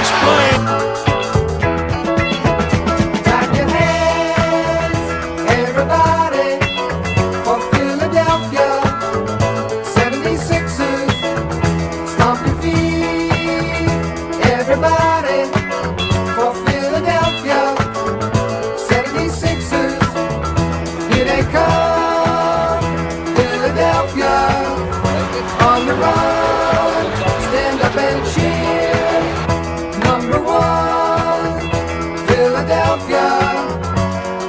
Riddance playing. Clap your hands, everybody, for Philadelphia 76ers. Stomp your feet, everybody, for Philadelphia 76ers. Here they come, Philadelphia, on the run. Stand up and cheer. Number one, Philadelphia.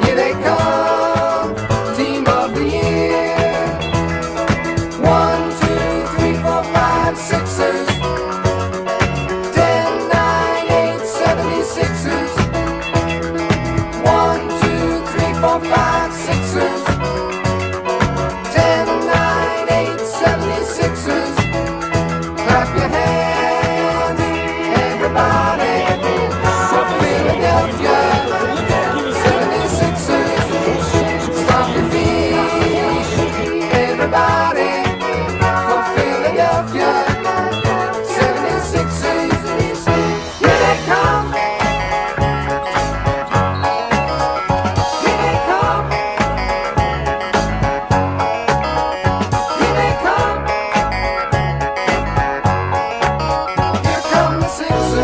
Here they come, team of the year. 1, 2, 3, 4, 5, Sixers. 10, 9, 8, 76ers. 1, 2, 3, 4, 5, Sixers. 10, 9, 8, 76ers. Clap your hands, everybody, for Philadelphia 76ers. Stomp your feet, everybody, for Philadelphia 76ers. Here they come. Here they come. Here they come. Here come the Sixers.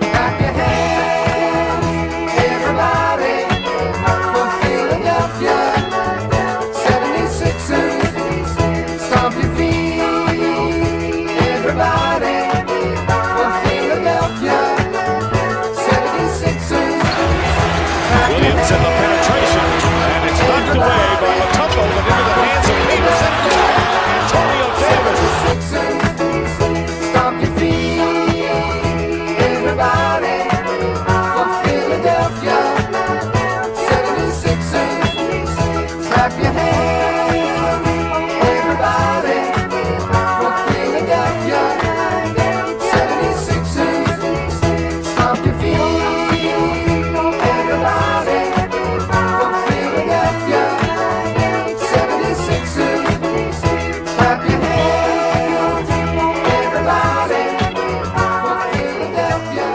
Clap your hands, everybody, for Philadelphia 76ers. Stomp your feet, everybody, for Philadelphia 76ers. Clap your Williams in the penetration, and it's knocked away by Matumbo, but into the hands of Peterson. Antonio Davis. Sixers. Stomp your feet, everybody, for Philadelphia 76ers. Clap your hands, everybody, for Philadelphia 76ers. Stomp your feet, everybody, for Philadelphia 76ers. Clap your hands, everybody, for Philadelphia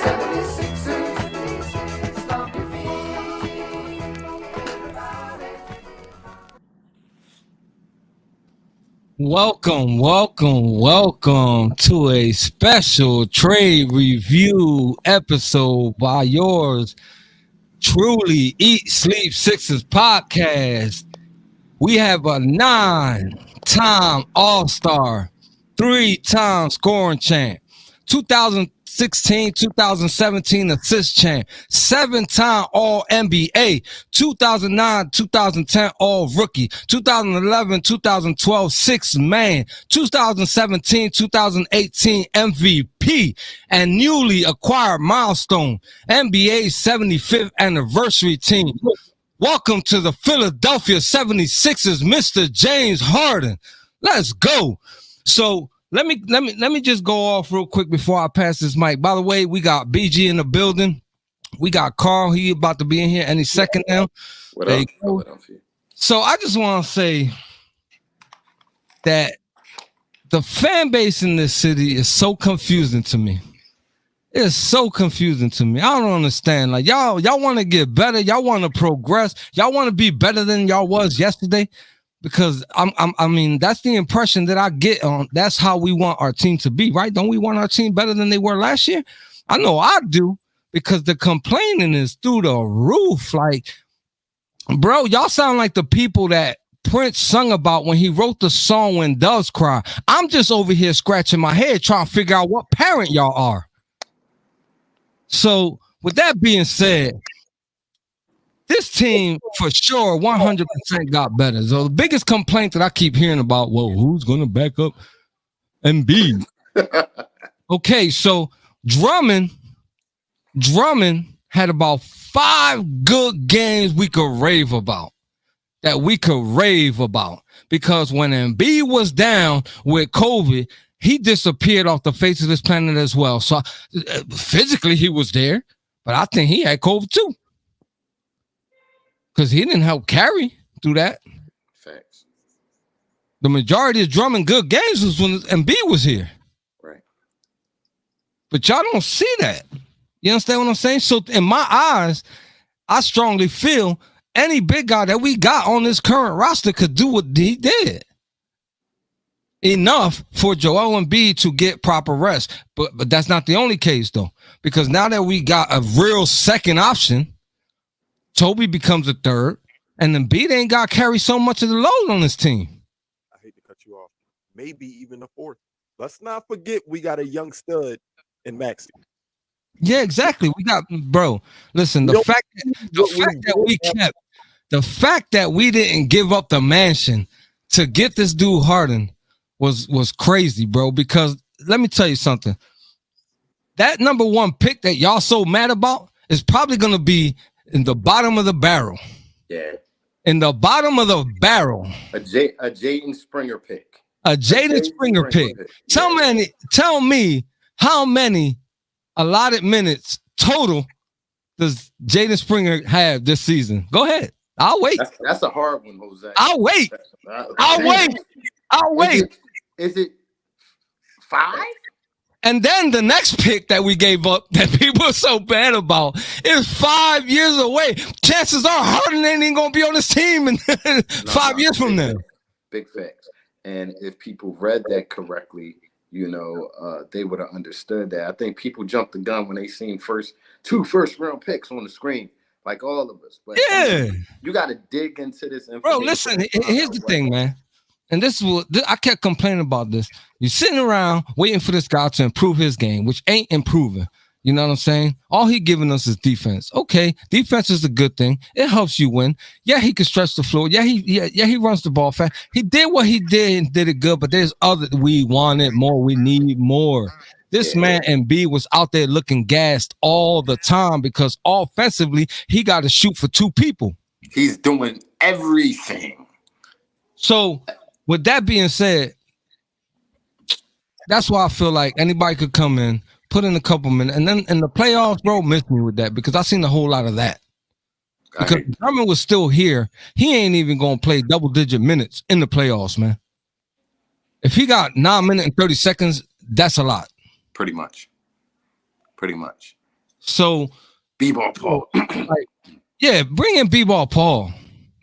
76ers. Stomp your feet, everybody. Welcome to a special trade review episode by yours truly, Eat, Sleep, Sixers podcast. We have a 9-time All-Star, 3-time scoring champ, 2016-2017 assist champ, 7-time All-NBA, 2009-2010 All-Rookie, 2011-2012 Sixth-Man, 2017-2018 MVP, and newly acquired milestone NBA 75th anniversary team. Welcome to the Philadelphia 76ers, Mr. James Harden. Let's go. So let me just go off real quick before I pass this mic. By the way, we got BG in the building. We got Carl. He about to be in here any second now. What There up? you go. What up, Fee? So I just want to say that the fan base in this city is so confusing to me. It's so confusing to me. I don't understand. Like y'all want to get better. Y'all want to progress. Y'all want to be better than y'all was yesterday. Because I mean, that's the impression that I get on. That's how we want our team to be, right? Don't we want our team better than they were last year? I know I do, because the complaining is through the roof. Like, bro, y'all sound like the people that Prince sung about when he wrote the song When Doves Cry. I'm just over here scratching my head trying to figure out what parent y'all are. So with that being said, this team for sure 100% got better. So the biggest complaint that I keep hearing about, well, who's going to back up Embiid? Okay, so Drummond had about 5 good games we could rave about. that we could rave about. Because when Embiid was down with COVID, he disappeared off the face of this planet as well. So physically he was there, but I think he had COVID too. Because he didn't help carry through that. Facts. The majority of Drummond good games was when Embiid was here. Right. But y'all don't see that. You understand what I'm saying? So in my eyes, I strongly feel any big guy that we got on this current roster could do what he did. Enough for Joel Embiid to get proper rest. But that's not the only case, though. Because now that we got a real second option, Toby becomes a third, and Embiid ain't got to carry so much of the load on this team. I hate to cut you off. Maybe even a fourth. Let's not forget we got a young stud in Maxey. Yeah, exactly. We got, bro, listen, the fact that we didn't give up the mansion to get this dude Harden was crazy, bro, because let me tell you something. That number one pick that y'all so mad about is probably going to be in the bottom of the barrel. Yeah. In the bottom of the barrel. A Jaden Springer pick. A Jaden Springer pick. Yeah. Tell me how many allotted minutes total does Jaden Springer have this season? Go ahead. I'll wait. That's a hard one, Jose. I'll wait. I'll wait. Is it 5? And then the next pick that we gave up that people are so bad about is 5 years away. Chances are Harden ain't even going to be on this team in 5 years from now. Big facts. And if people read that correctly, they would have understood that. I think people jumped the gun when they seen two first-round picks on the screen, like all of us. But yeah, you got to dig into this information. Bro, listen, here's the thing, man. And this is what I kept complaining about this. You're sitting around waiting for this guy to improve his game, which ain't improving. You know what I'm saying? All he giving us is defense. Okay, defense is a good thing. It helps you win. Yeah, he can stretch the floor. Yeah, he runs the ball fast. He did what he did and did it good, but there's other we wanted more. We need more. This man Embiid was out there looking gassed all the time because offensively, he got to shoot for 2 people. He's doing everything. So with that being said, that's why I feel like anybody could come in, put in a couple minutes, and then in the playoffs, bro, missed me with that because I seen a whole lot of that. Because Drummond was still here, he ain't even gonna play double-digit minutes in the playoffs, man. If he got 9 minutes and 30 seconds, that's a lot. Pretty much. So, B-ball Paul. bring in B-ball Paul.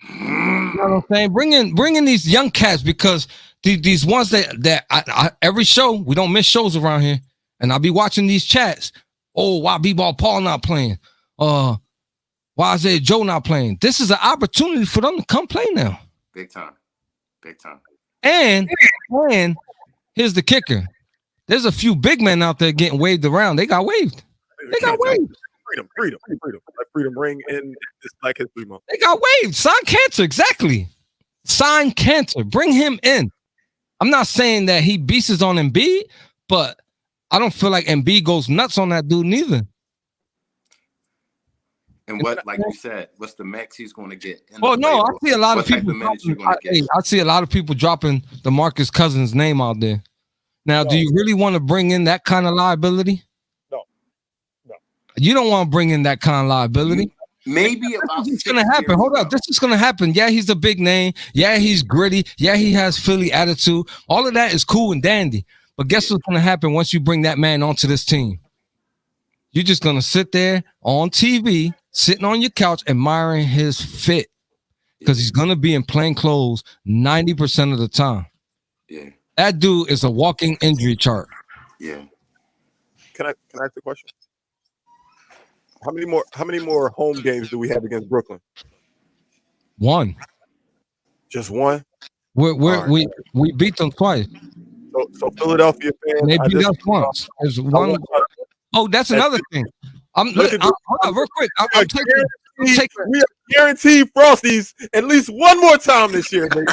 You know what I'm saying? Bring in these young cats because these ones that I every show, we don't miss shows around here, and I'll be watching these chats. Oh, why B-ball Paul not playing? Why Isaiah Joe not playing? This is an opportunity for them to come play now. Big time. And here's the kicker. There's a few big men out there getting waved around. They got waved. Freedom. Like Freedom Ring in this Black History Month. They got waved. Sign Cantor, exactly. Sign Cantor. Bring him in. I'm not saying that he beasts on Embiid, but I don't feel like Embiid goes nuts on that dude neither. And what, like you said, what's the max he's going to get? Well, no, I see a lot of people. I see a lot of people dropping DeMarcus Cousins' name out there. Now, do you really want to bring in that kind of liability? No. You don't want to bring in that kind of liability. Maybe about this is going to happen. Hold up. This is going to happen. Yeah, he's a big name. Yeah, he's gritty. Yeah, he has Philly attitude. All of that is cool and dandy. But guess what's going to happen once you bring that man onto this team? You're just going to sit there on TV, sitting on your couch, admiring his fit because he's going to be in plain clothes 90% of the time. Yeah. That dude is a walking injury chart. Yeah. Can I ask the question? How many more home games do we have against Brooklyn? 1. Just 1? We beat them twice. So Philadelphia fans, they beat us once. There's one. Oh, that's another thing. Hold on, real quick. I'm taking. We are guaranteed Frosties at least one more time this year, baby.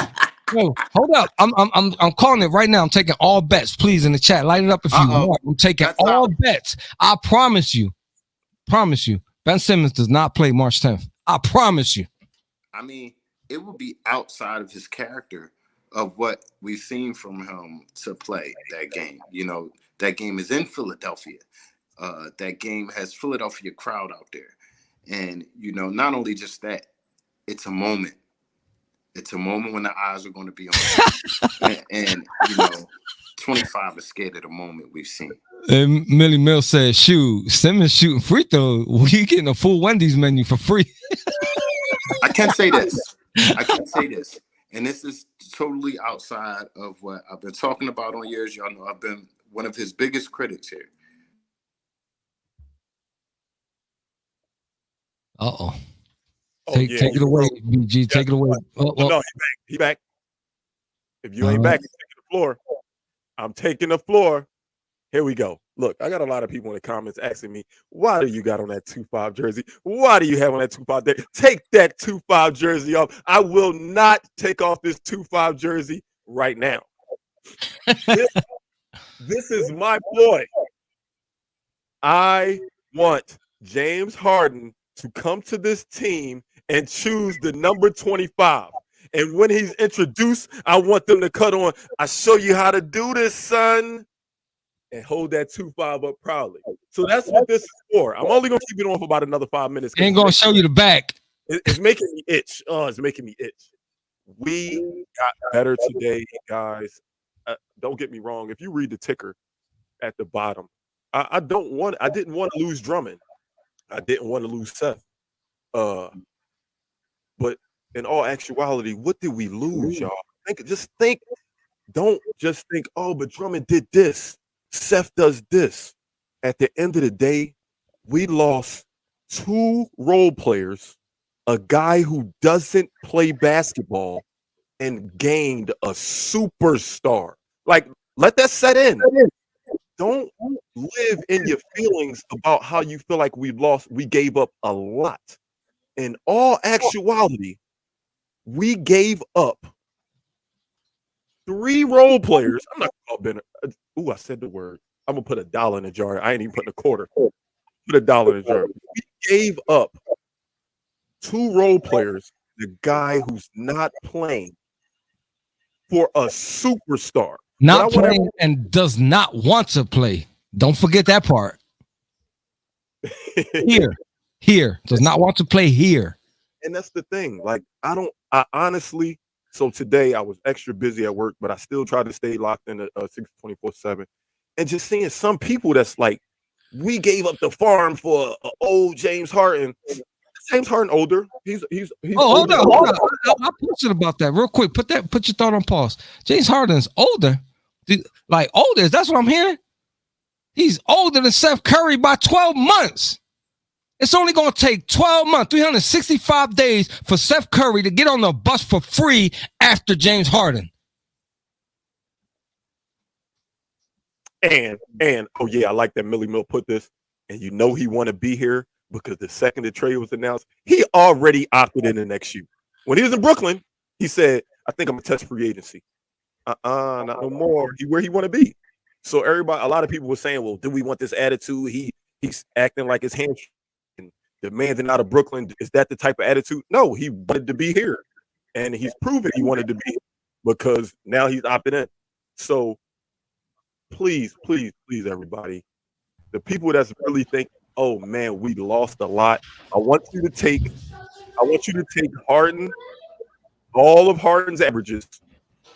Whoa, hold up. I'm calling it right now. I'm taking all bets. Please in the chat, light it up if you want. I'm taking all bets. I promise you. Ben Simmons does not play March 10th. I promise you. I mean, it would be outside of his character of what we've seen from him to play that game. You know, that game is in Philadelphia. That game has Philadelphia crowd out there. And, you know, not only just that, it's a moment. It's a moment when the eyes are going to be on him. and, you know, 25 is scared of the moment we've seen. And Millie Mill said, shoot, Simmons shooting free throw. We getting a full Wendy's menu for free. I can say this. And this is totally outside of what I've been talking about on years. Y'all know I've been one of his biggest critics here. Uh-oh. Take it away, BG. Take it away. No, he back. If you ain't back, he's taking the floor. I'm taking the floor. Here we go. Look, I got a lot of people in the comments asking me, why do you got on that 2-5 jersey? Why do you have on that 2-5 there? Take that 2-5 jersey off. I will not take off this 2-5 jersey right now. This is my boy. I want James Harden to come to this team and choose the number 25. And when he's introduced, I want them to cut on, I show you how to do this, son, and hold that 2-5 up proudly. So that's what this is for. I'm only going to keep it on for about another 5 minutes. Ain't going to show you the back. It's making me itch. Oh, it's making me itch. We got better today, guys. Don't get me wrong. If you read the ticker at the bottom, I didn't want to lose Drummond. I didn't want to lose Seth. But in all actuality, what did we lose, y'all? Think. Don't just think, oh, but Drummond did this. Seth does this. At the end of the day, we lost 2 role players, a guy who doesn't play basketball, and gained a superstar. Like, let that set in. Don't live in your feelings about how you feel like we lost. We gave up a lot. In all actuality, we gave up 3 role players. I'm not going to I said the word. I'm going to put $1 in a jar. I ain't even putting a quarter. Put $1 in a jar. We gave up 2 role players, the guy who's not playing, for a superstar. Not playing and does not want to play. Don't forget that part. Here. Does not want to play here. And that's the thing. Like, I honestly, so today I was extra busy at work, but I still try to stay locked in at 24/7. And just seeing some people that's like, we gave up the farm for old James Harden. James Harden older. He's hold on. I'll question about that real quick. Put your thought on pause. James Harden's older. Like older, that's what I'm hearing. He's older than Seth Curry by 12 months. It's only going to take 12 months, 365 days for Seth Curry to get on the bus for free after James Harden. And oh yeah, I like that Millie Mill put this. And you know he want to be here because the second the trade was announced, he already opted in the next year. When he was in Brooklyn, he said, I think I'm going to test free agency. Not no more. Where he want to be. So a lot of people were saying, well, do we want this attitude? He's acting like his hand demanding out of Brooklyn. Is that the type of attitude? No, he wanted to be here. And he's proven he wanted to be here because now he's opted in. So please, everybody, the people that's really thinking, oh man, we lost a lot. I want you to take Harden, all of Harden's averages,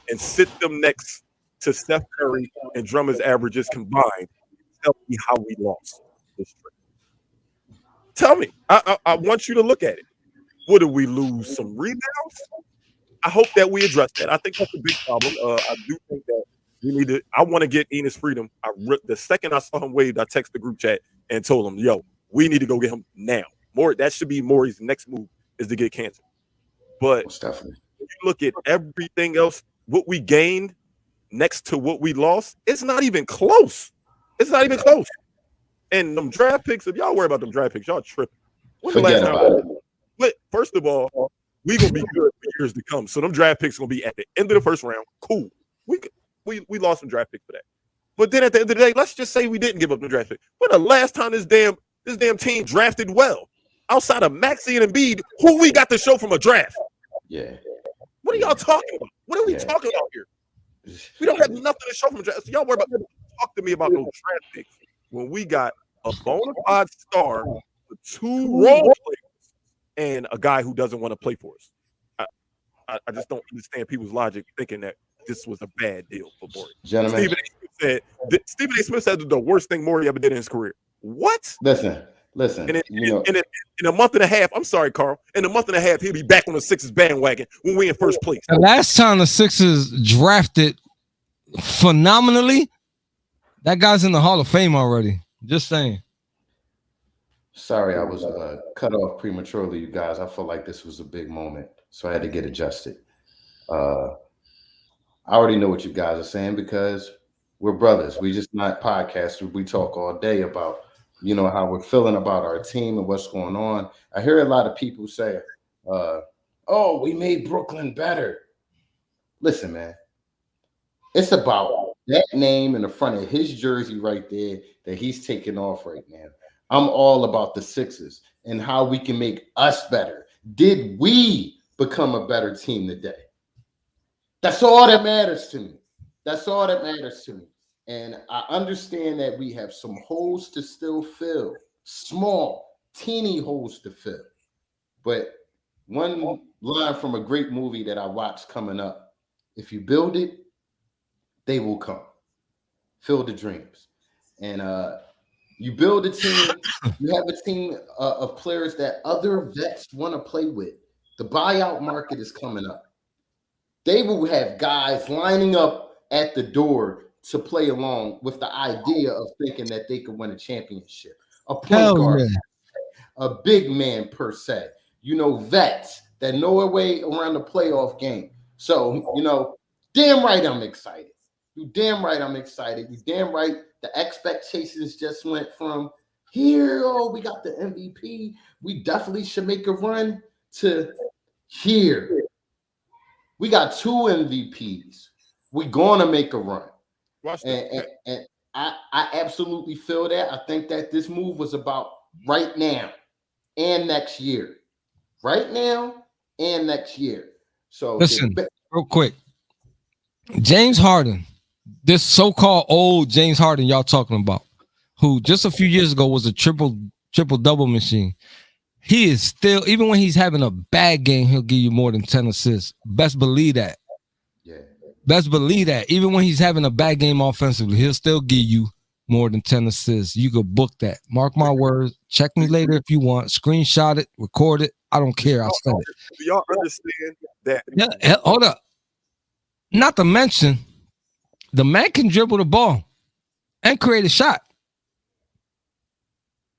and sit them next to Steph Curry and Drummond's averages combined. Tell me how we lost this trade. Tell me. I want you to look at it. What did we lose? Some rebounds? I hope that we address that. I think that's a big problem. I do think that we need to. I want to get Enes Freedom. The second I saw him waved, I texted the group chat and told him, "Yo, we need to go get him now." That should be Maury's next move is to get cancer. But definitely, if you look at everything else, what we gained next to what we lost, it's not even close. It's not even close. And them draft picks, if y'all worry about them draft picks, y'all tripping. Forget about it. But first of all, we gonna be good for years to come. So them draft picks gonna be at the end of the first round. Cool. We lost some draft picks for that. But then at the end of the day, let's just say we didn't give up the draft pick. When the last time this damn team drafted well, outside of Maxey and Embiid, who we got to show from a draft? Yeah. What are y'all talking about? What are we Yeah. talking about here? We don't have nothing to show from the draft. So y'all worry about talk to me about those draft picks when we got a bona fide star with 2 role players and a guy who doesn't want to play for us. I just don't understand people's logic thinking that this was a bad deal for Morey. Gentlemen, Stephen A. Smith said the worst thing Morey ever did in his career. What? listen. And in a month and a half, I'm sorry, Carl. In a month and a half, he'll be back on the Sixers bandwagon when we're in first place. The last time the Sixers drafted phenomenally, that guy's in the Hall of Fame already. Just saying. Sorry, I was cut off prematurely, you guys. I felt like this was a big moment, so I had to get adjusted. I already know what you guys are saying because we're brothers. We just not podcasters. We talk all day about, how we're feeling about our team and what's going on. I hear a lot of people say, oh, we made Brooklyn better. Listen, man, it's about that name in the front of his jersey right there that he's taking off right now. I'm all about the Sixers and how we can make us better. Did we become a better team today? That's all that matters to me. That's all that matters to me. And I understand that we have some holes to still fill, small, teeny holes to fill. But one line from a great movie that I watched coming up, if you build it, they will come. Fill the dreams. And you build a team, you have a team of players that other vets want to play with. The buyout market is coming up. They will have guys lining up at the door to play along with the idea of thinking that they could win a championship. A point guard, a big man per se. Vets that know their way around the playoff game. So, damn right I'm excited. You damn right I'm excited. You damn right the expectations just went from here, oh, we got the MVP. We definitely should make a run to here. We got 2 MVPs. We're going to make a run. And I absolutely feel that. I think that this move was about right now and next year. Right now and next year. So listen, real quick. James Harden, this so-called old James Harden y'all talking about, who just a few years ago was a triple-double machine. He is still, even when he's having a bad game, he'll give you more than 10 assists. Best believe that. Yeah. Best believe that. Even when he's having a bad game offensively, he'll still give you more than 10 assists. You could book that. Mark my words. Check me later if you want. Screenshot it. Record it. I don't care. I'll send it. Do y'all understand that? Yeah, hold up. Not to mention, the man can dribble the ball and create a shot.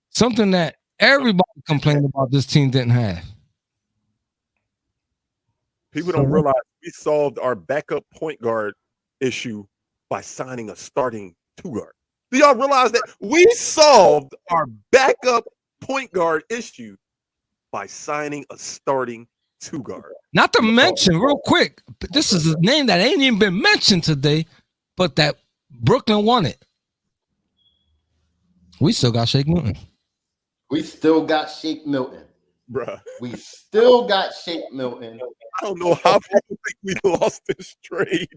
Something that everybody complained about this team didn't have. People don't realize we solved our backup point guard issue by signing a starting 2 guard. Do y'all realize that we solved our backup point guard issue by signing a starting 2 guard? Not to mention, real quick, this is a name that ain't even been mentioned today, but that Brooklyn won it. We still got Shake Milton. We still got Shake Milton. Bruh. We still got Shake Milton. I don't know how people think we lost this trade.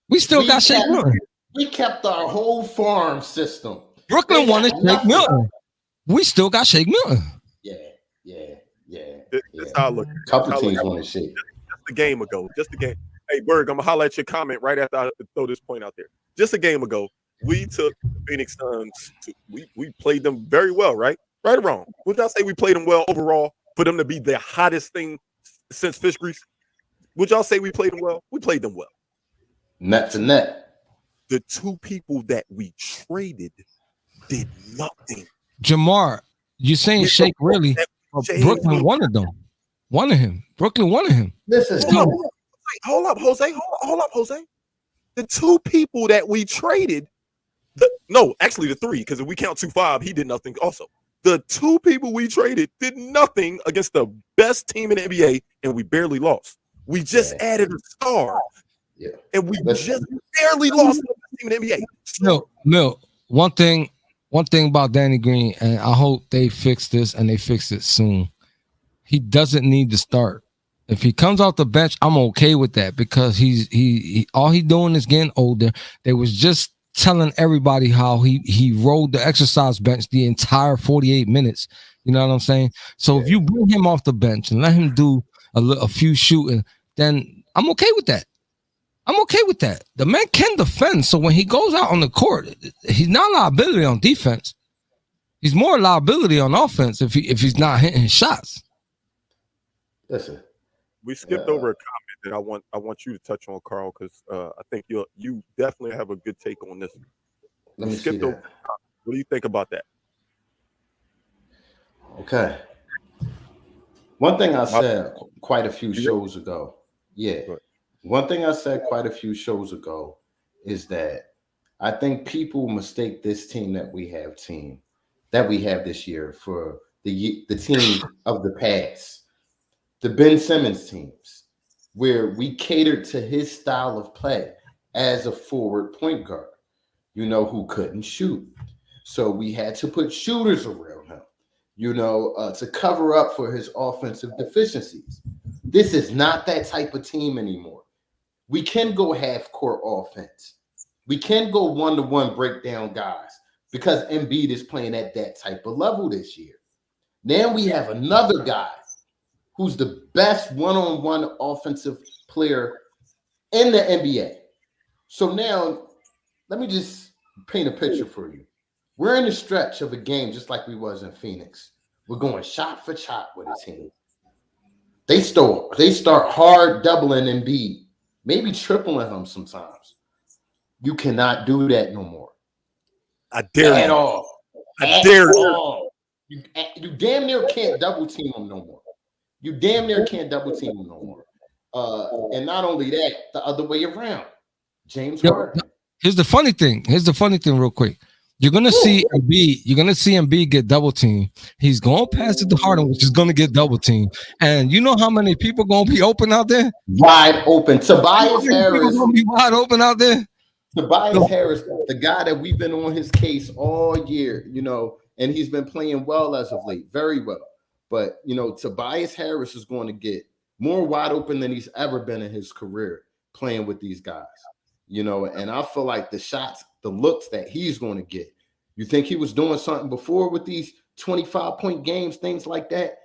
We still got Shake Milton. We kept our whole farm system. Brooklyn won it, Shake Milton. We still got Shake Milton. Yeah. That's how I look at it. Couple teams want to shake. Just a game ago. Hey, Berg, I'm going to holler at your comment right after I throw this point out there. Just a game ago, we took the Phoenix Suns. We played them very well, right? Right or wrong? Would y'all say we played them well overall for them to be the hottest thing since fish grease? Would y'all say we played them well? We played them well. Net to net. The 2 people that we traded did nothing. Jamar, you saying Shake really? Brooklyn wanted them. Wanted him. Brooklyn wanted him. Listen. Hold up, Jose. The 2 people that we traded, actually the 3, because if we count 2-5, he did nothing also. The 2 people we traded did nothing against the best team in the NBA, and we barely lost. We just added a star, and we just barely lost to the best team in the NBA. Mill, one thing about Danny Green, and I hope they fix this and they fix it soon. He doesn't need to start. If he comes off the bench, I'm okay with that because he all he doing is getting older. They was just telling everybody how he rode the exercise bench the entire 48 minutes. You know what I'm saying? So if you bring him off the bench and let him do a few shooting, then I'm okay with that. I'm okay with that. The man can defend. So when he goes out on the court, he's not a liability on defense. He's more a liability on offense if he's not hitting his shots. Listen, we skipped over a comment that I want you to touch on, Carl, because I think you definitely have a good take on this. let me see that. What do you think about that? Okay. One thing I said quite a few shows ago. Yeah. One thing I said quite a few shows ago is that I think people mistake this team that we have this year for the team of the past, the Ben Simmons teams, where we catered to his style of play as a forward point guard, who couldn't shoot. So we had to put shooters around him, to cover up for his offensive deficiencies. This is not that type of team anymore. We can go half court offense. We can go one-to-one breakdown guys because Embiid is playing at that type of level this year. Now we have another guy who's the best one-on-one offensive player in the NBA. So now let me just paint a picture for you. We're in the stretch of a game just like we was in Phoenix. We're going shot for shot with a team. They start hard doubling Embiid, maybe tripling him sometimes. You cannot do that no more. I dare at you. all. I dare all. You damn near can't double team him no more. You damn near can't double team him no more. And not only that, the other way around. James Harden. Here's the funny thing. Real quick. You're gonna see Embiid get double teamed. He's gonna pass it to Harden, which is gonna get double teamed. And you know how many people gonna be open out there? Wide open. Tobias Harris gonna be wide open out there. Tobias Harris, the guy that we've been on his case all year, and he's been playing well as of late, very well. But Tobias Harris is going to get more wide open than he's ever been in his career playing with these guys. And I feel like the shots, the looks that he's going to get. You think he was doing something before with these 25-point games, things like that?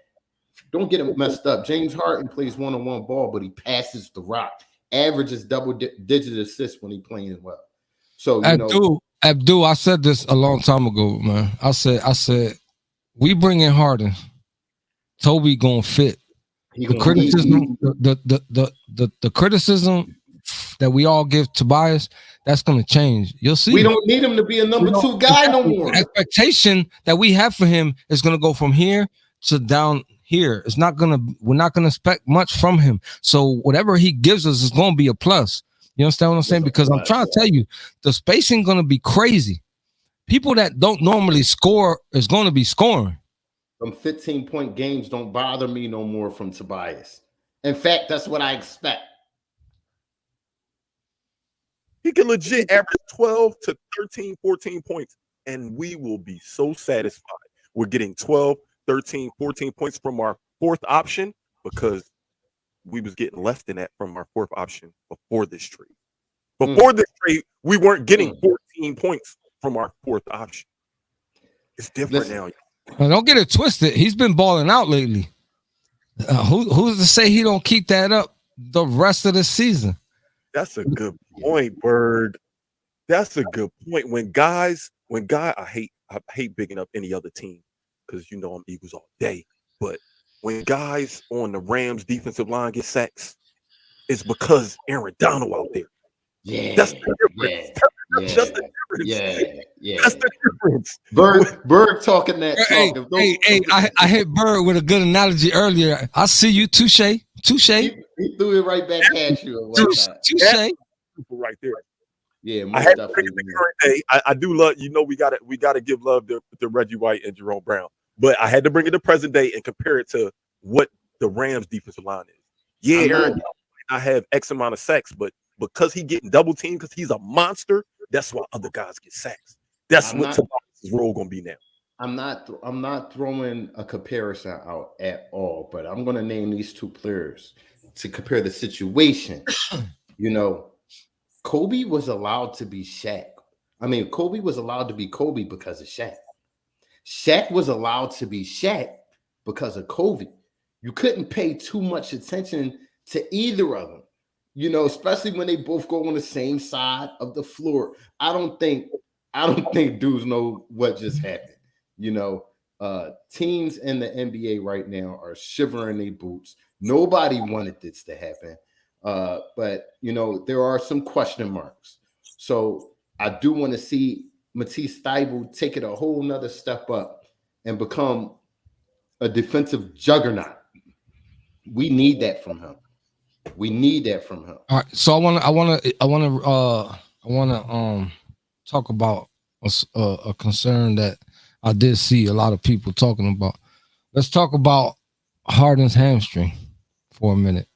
Don't get him messed up. James Harden plays one-on-one ball, but he passes the rock. Averages double-digit assists when he's playing well. So Abdul, I said this a long time ago, man. I said, we bring in Harden. Toby gonna fit. The criticism that we all give Tobias, that's gonna change. You'll see. We don't need him to be a number 2 guy no more. The expectation that we have for him is gonna go from here to down here. We're not gonna expect much from him. So whatever he gives us is gonna be a plus. You understand what I'm saying? Because I'm trying to tell you, the spacing gonna be crazy. People that don't normally score is gonna be scoring. Them 15-point games don't bother me no more from Tobias. In fact, that's what I expect. He can legit average 12 to 13, 14 points, and we will be so satisfied. We're getting 12, 13, 14 points from our fourth option because we was getting less than that from our fourth option before this trade. Before this trade, we weren't getting 14 points from our fourth option. It's different now. Now, don't get it twisted. He's been balling out lately. Who's to say he don't keep that up the rest of the season? That's a good point, Bird. That's a good point. I hate bigging up any other team because I'm Eagles all day. But when guys on the Rams defensive line get sacks, it's because Aaron Donald out there. Yeah, that's the difference. That's just the difference. That's the difference. Bird talking that talk. I hit Bird with a good analogy earlier. I see you, touche. He threw it right back at you. Touche. Right there. Yeah, I had to bring it the current day. I do love. We got to give love to Reggie White and Jerome Brown. But I had to bring it to present day and compare it to what the Rams defensive line is. Yeah, Aaron might not have X amount of sacks, but because he's getting double teamed because he's a monster, that's why other guys get sacks. That's what Tobias' role gonna be now. I'm not throwing a comparison out at all, but I'm gonna name these two players. to compare the situation, you know, Kobe was allowed to be Shaq. I mean, Kobe was allowed to be Kobe because of Shaq. Shaq was allowed to be Shaq because of Kobe. You couldn't pay too much attention to either of them, you know, especially when they both go on the same side of the floor. I don't think dudes know what just happened. You know, teams in the NBA right now are shivering their boots. Nobody wanted this to happen. But you know, there are some question marks. So I do want to see Matisse Thybulle take it a whole nother step up and become a defensive juggernaut. We need that from him. We need that from him. All right, so I want to talk about a concern that I did see a lot of people talking about. Let's talk about Harden's hamstring for a minute.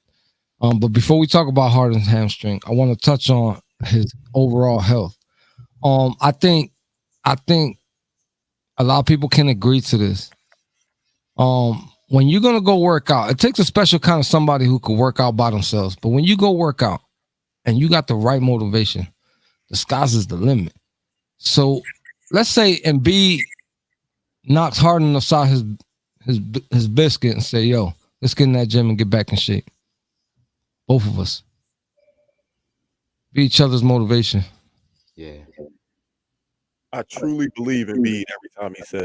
But before we talk about Harden's hamstring, I want to touch on his overall health. I think a lot of people can agree to this. When you're gonna go work out, it takes a special kind of somebody who could work out by themselves. But when you go work out and you got the right motivation, the sky's is the limit. So let's say Embiid knocks Harden aside his biscuit and say, "Yo, let's get in that gym and get back in shape." Both of us be each other's motivation. Yeah. I truly believe in Embiid every time he says.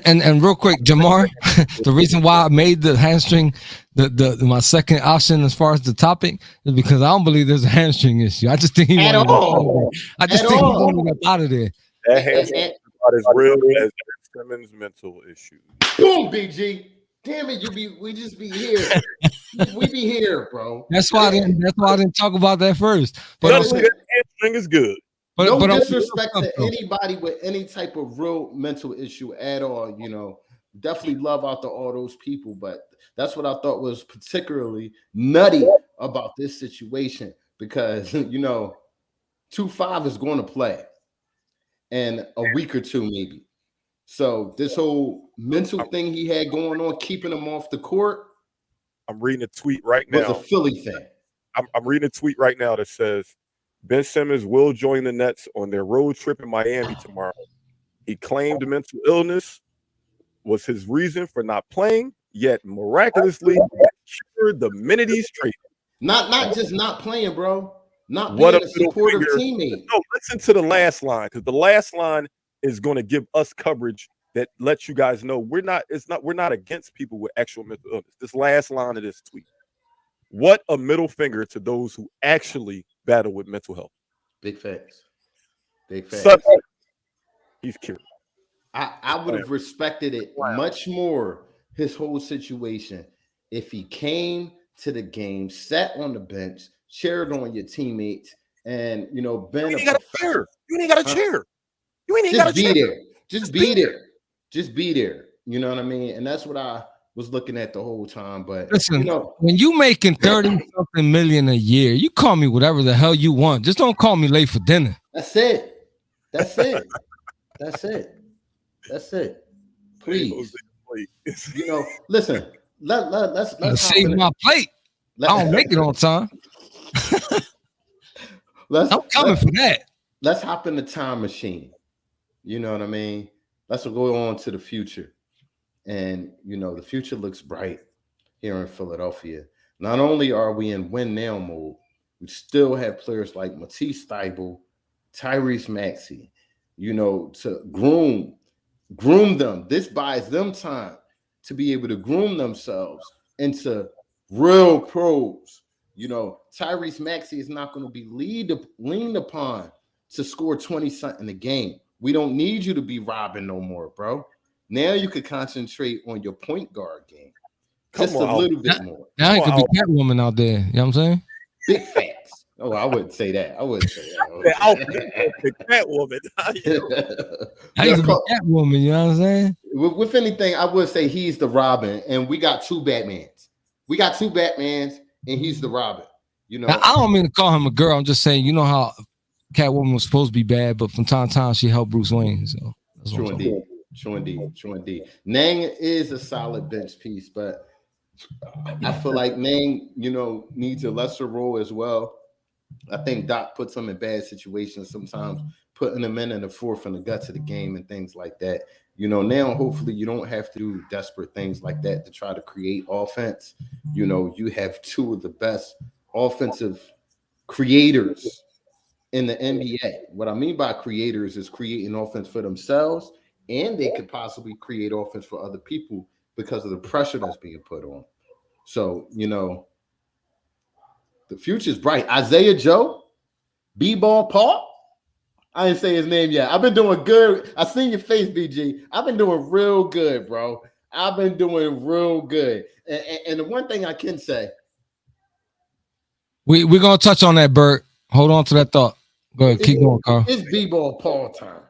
And real quick, Jamar, the reason why I made the hamstring my second option as far as the topic is because I don't believe there's a hamstring issue. I just think he wanted he wanted out of there. That hamstring is about as real as Simmons' mental issues. Boom, BG. Damn it, we just be here. We be here, bro. That's why I didn't talk about that first. But that hamstring is good. No disrespect to anybody with any type of real mental issue at all. You know, definitely love out to all those people, but that's what I thought was particularly nutty about this situation because you know, 2-5 is going to play in a week or two, maybe. So this whole mental thing he had going on, keeping him off the court. I'm reading a tweet right now. Was a Philly thing. I'm reading a tweet right now that says Ben Simmons will join the Nets on their road trip in Miami tomorrow. He claimed mental illness was his reason for not playing, yet miraculously cured the minute he's traded. Not just not playing, bro. Not being a supportive teammate. No, listen to the last line because the last line is going to give us coverage that lets you guys know we're not against people with actual mental illness. This last line of this tweet. What a middle finger to those who actually battle with mental health. Big facts. Big facts. He's cured. I would have respected it much more, his whole situation, if he came to the game, sat on the bench, cheered on your teammates, and you know, been you ain't got a chair. You ain't got a chair. You ain't got a chair. Just be there. Just be there. You know what I mean? And that's what I was looking at the whole time. But listen, you know, when you making 30-something million a year, you call me whatever the hell you want. Just don't call me late for dinner. That's it. That's it. That's it. That's it. Please. You know, listen. Let's save my plate. I don't make it on time. I'm coming for that. Let's hop in the time machine. You know what I mean? Let's go on to the future. And, you know, the future looks bright here in Philadelphia. Not only are we in win now mode, we still have players like Matisse Thybulle, Tyrese Maxey, you know, to groom them. This buys them time to be able to groom themselves into real pros. You know, Tyrese Maxey is not going to be leaned upon to score 20-something a game. We don't need you to be robbing no more, bro. Now you could concentrate on your point guard game. Just a little bit more. Now you could be Catwoman out there. You know what I'm saying? Big facts. Oh, I wouldn't say that. I wouldn't say that. Catwoman. I used to be Catwoman, you know what I'm saying? With anything, I would say he's the Robin, and we got two Batmans. We got two Batmans, and he's the Robin. You know, now, I don't mean to call him a girl. I'm just saying, you know how Catwoman was supposed to be bad, but from time to time she helped Bruce Wayne. So that's True indeed. Nang is a solid bench piece, but I feel like Mang, needs a lesser role as well. I think Doc puts him in bad situations sometimes, putting him in the fourth and the guts of the game and things like that. Now hopefully you don't have to do desperate things like that to try to create offense. You have two of the best offensive creators in the NBA. What I mean by creators is creating offense for themselves, and they could possibly create offense for other people because of the pressure that's being put on. So, the future's bright. Isaiah Joe, B-Ball Paul. I didn't say his name yet. I've been doing good. I seen your face, BG. I've been doing real good, bro. I've been doing real good. And the one thing I can say, We're gonna touch on that, Bert. Hold on to that thought. Go ahead, keep going, Carl. it's B-Ball Paul time.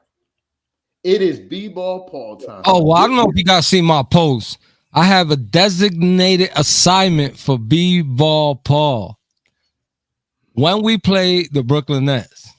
It is B-Ball Paul time. Oh, well, I don't know if you guys see my post. I have a designated assignment for B-Ball Paul. When we play the Brooklyn Nets,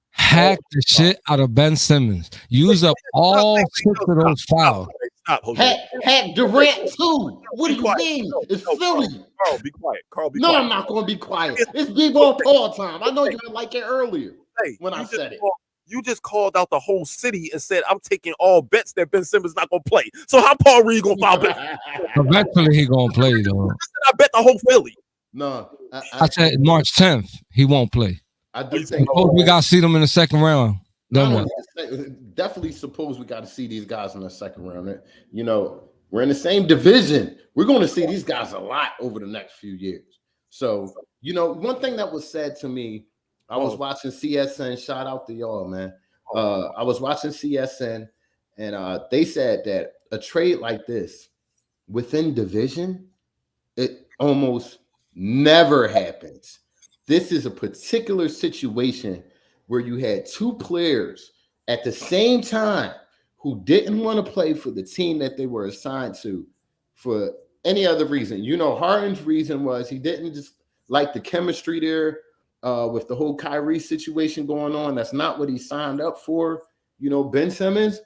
hack the shit out of Ben Simmons. Use up all 6 of those fouls. Stop, Jose. Hack Durant too. What do Be you quiet. mean? It's No, Philly. Carl, be quiet. Carl, be No, quiet. I'm not going to be quiet. It's B-Ball Paul time. I know you didn't like it earlier Hey, when you I just said it. You just called out the whole city and said, I'm taking all bets that Ben Simmons not going to play. So how Paul Reed going to foul Ben? Eventually, he gonna play though. I bet the whole Philly. No, I said March 10th he won't play. I do think Suppose we got to see them in the second round. Then what? definitely suppose we got to see these guys in the second round. We're in the same division. We're going to see these guys a lot over the next few years. So, one thing that was said to me, I was watching CSN. Shout out to y'all, man. I was watching CSN, and they said that a trade like this within division, it almost never happens. This is a particular situation where you had two players at the same time who didn't want to play for the team that they were assigned to for any other reason. Harden's reason was he didn't just like the chemistry there with the whole Kyrie situation going on. That's not what he signed up for. Ben Simmons,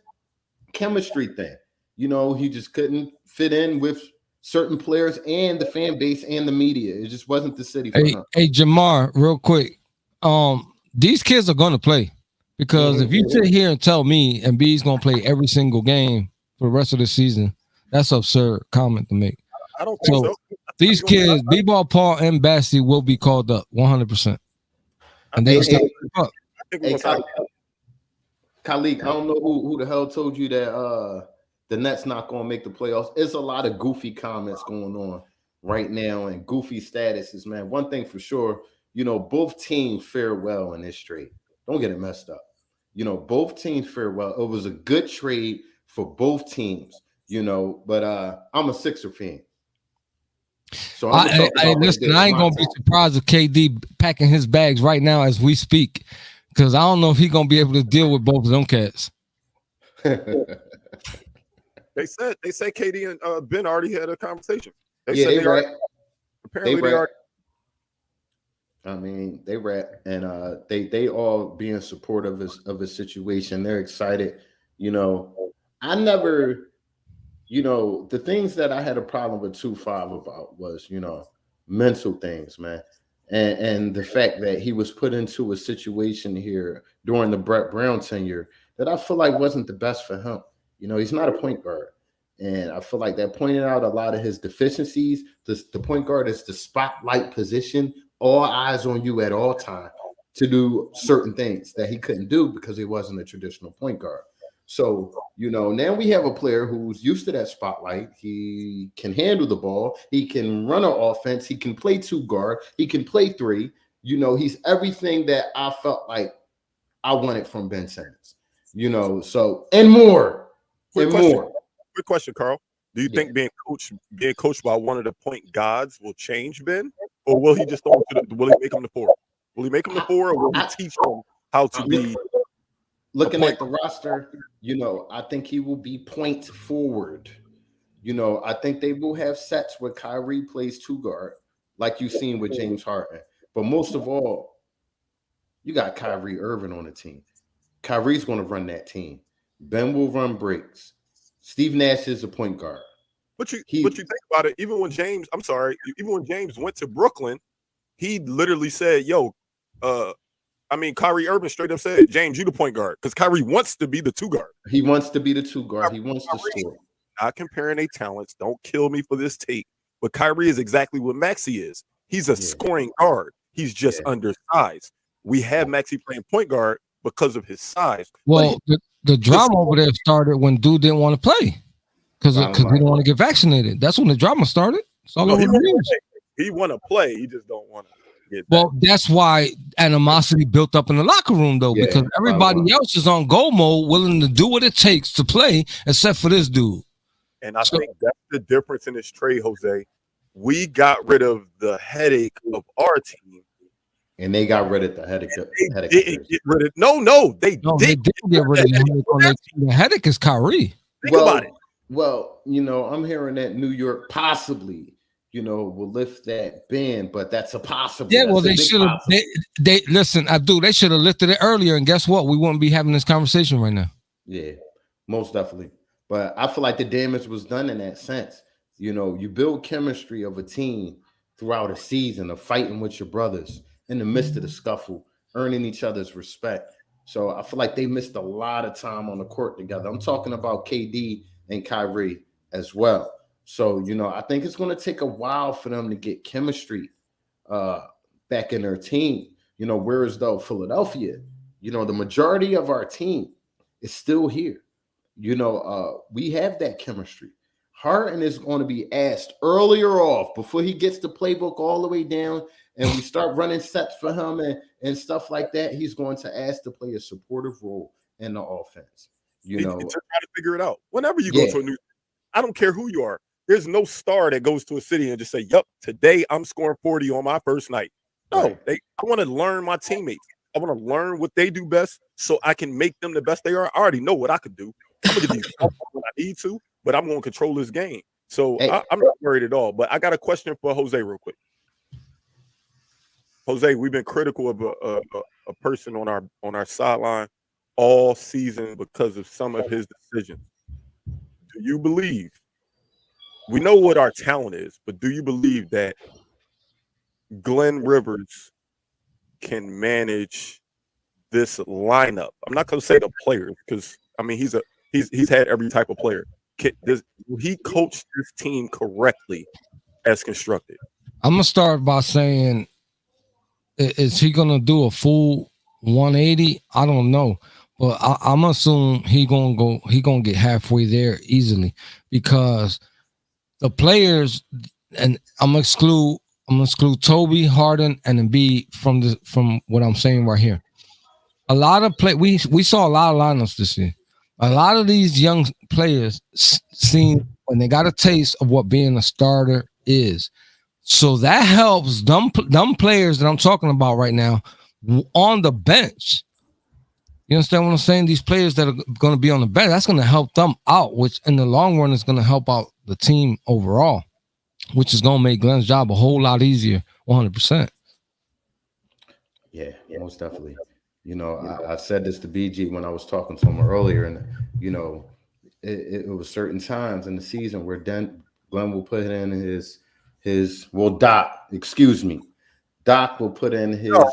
chemistry thing. He just couldn't fit in with certain players and the fan base and the media. It just wasn't the city for him. Hey, Jamar, real quick. These kids are gonna play. Because if you sit here and tell me Embiid's going to play every single game for the rest of the season, that's an absurd comment to make. I don't think so. These kids, B-Ball, Paul, and Bassie will be called up 100%. And they up. Khalid, I don't know who the hell told you that the Nets not going to make the playoffs. There's a lot of goofy comments going on right now and goofy statuses, man. One thing for sure, both teams fare well in this trade. Don't get it messed up. Both teams fare well. It was a good trade for both teams, but I'm a Sixer fan. So listen, I ain't going to be surprised if KD packing his bags right now as we speak, because I don't know if he's going to be able to deal with both of them cats. They said KD and Ben already had a conversation. They right. Apparently they are. I mean, they rap and they all being supportive of his situation. They're excited. I never, the things that I had a problem with 2-5 about was, mental things, man. And the fact that he was put into a situation here during the Brett Brown tenure that I feel like wasn't the best for him. He's not a point guard. And I feel like that pointed out a lot of his deficiencies. The point guard is the spotlight position. All eyes on you at all time to do certain things that he couldn't do because he wasn't a traditional point guard. So, now we have a player who's used to that spotlight. He can handle the ball. He can run an offense. He can play 2 guard. He can play 3. He's everything that I felt like I wanted from Ben Simmons. So and more. Quick question, Carl. Do you think being coached by one of the point gods will change Ben? Or will he just will he make him the 4? Will he make him the 4 or will he teach him how to be? Looking at the roster, I think he will be point forward. I think they will have sets where Kyrie plays 2 guard, like you've seen with James Harden. But most of all, you got Kyrie Irving on the team. Kyrie's going to run that team. Ben will run breaks. Steve Nash is a point guard. But you think about it. Even when James went to Brooklyn, he literally said, "Yo, Kyrie Irving straight up said, James, you the point guard,' because Kyrie wants to be the 2 guard. He wants to be the 2 guard. He wants to score. Not comparing their talents. Don't kill me for this take. But Kyrie is exactly what Maxey is. He's a scoring guard. He's just undersized. We have Maxey playing point guard because of his size. Well, the drama over there started when dude didn't want to play because he didn't want to get vaccinated. That's when the drama started. It's all over the news. He want to play. He just don't want to get Well, that's why animosity built up in the locker room, though, because everybody else is on go mode, willing to do what it takes to play, except for this dude. And I think that's the difference in this trade, Jose. We got rid of the headache of our team. And they got rid of the headache. They didn't get rid of they did get rid of the headache on their team. The headache is Kyrie. Think about it. Well, I'm hearing that New York possibly, will lift that ban, but that's a possible. Yeah, well, they should have. They listen, Abdul. They should have lifted it earlier, and guess what? We wouldn't be having this conversation right now. Yeah, most definitely. But I feel like the damage was done in that sense. You build chemistry of a team throughout a season of fighting with your brothers in the midst of the scuffle, earning each other's respect. So I feel like they missed a lot of time on the court together. I'm talking about KD and Kyrie as well. So, I think it's going to take a while for them to get chemistry back in their team. Whereas though Philadelphia, the majority of our team is still here. We have that chemistry. Harden is going to be asked earlier off before he gets the playbook all the way down and we start running sets for him and stuff like that. He's going to ask to play a supportive role in the offense. To try to figure it out. Whenever you go to a new, I don't care who you are. There's no star that goes to a city and just say, "Yep, today I'm scoring 40 on my first night." No, I want to learn my teammates. I want to learn what they do best so I can make them the best they are. I already know what I could do. I'm gonna get these when I need to, but I'm going to control this game. So I'm not worried at all. But I got a question for Jose real quick. Jose, we've been critical of a person on our sideline all season because of some of his decisions. Do you believe? We know what our talent is, but do you believe that Glenn Rivers can manage this lineup? I'm not going to say the players because he's had every type of player. Will he coach this team correctly as constructed? I'm gonna start by saying, is he gonna do a full 180? I don't know, but I'm assuming he gonna get halfway there easily because the players, and I'm gonna exclude Toby, Harden, and Embiid from what I'm saying right here. A lot of we saw a lot of lineups this year. A lot of these young players seen when they got a taste of what being a starter is. So that helps them players that I'm talking about right now on the bench. You understand what I'm saying? These players that are going to be on the bench, that's going to help them out, which in the long run is going to help out the team overall, which is going to make Glenn's job a whole lot easier, 100%. Yeah, most definitely. I said this to BG when I was talking to him earlier, and it was certain times in the season where Glenn will put in Doc will put in his. No.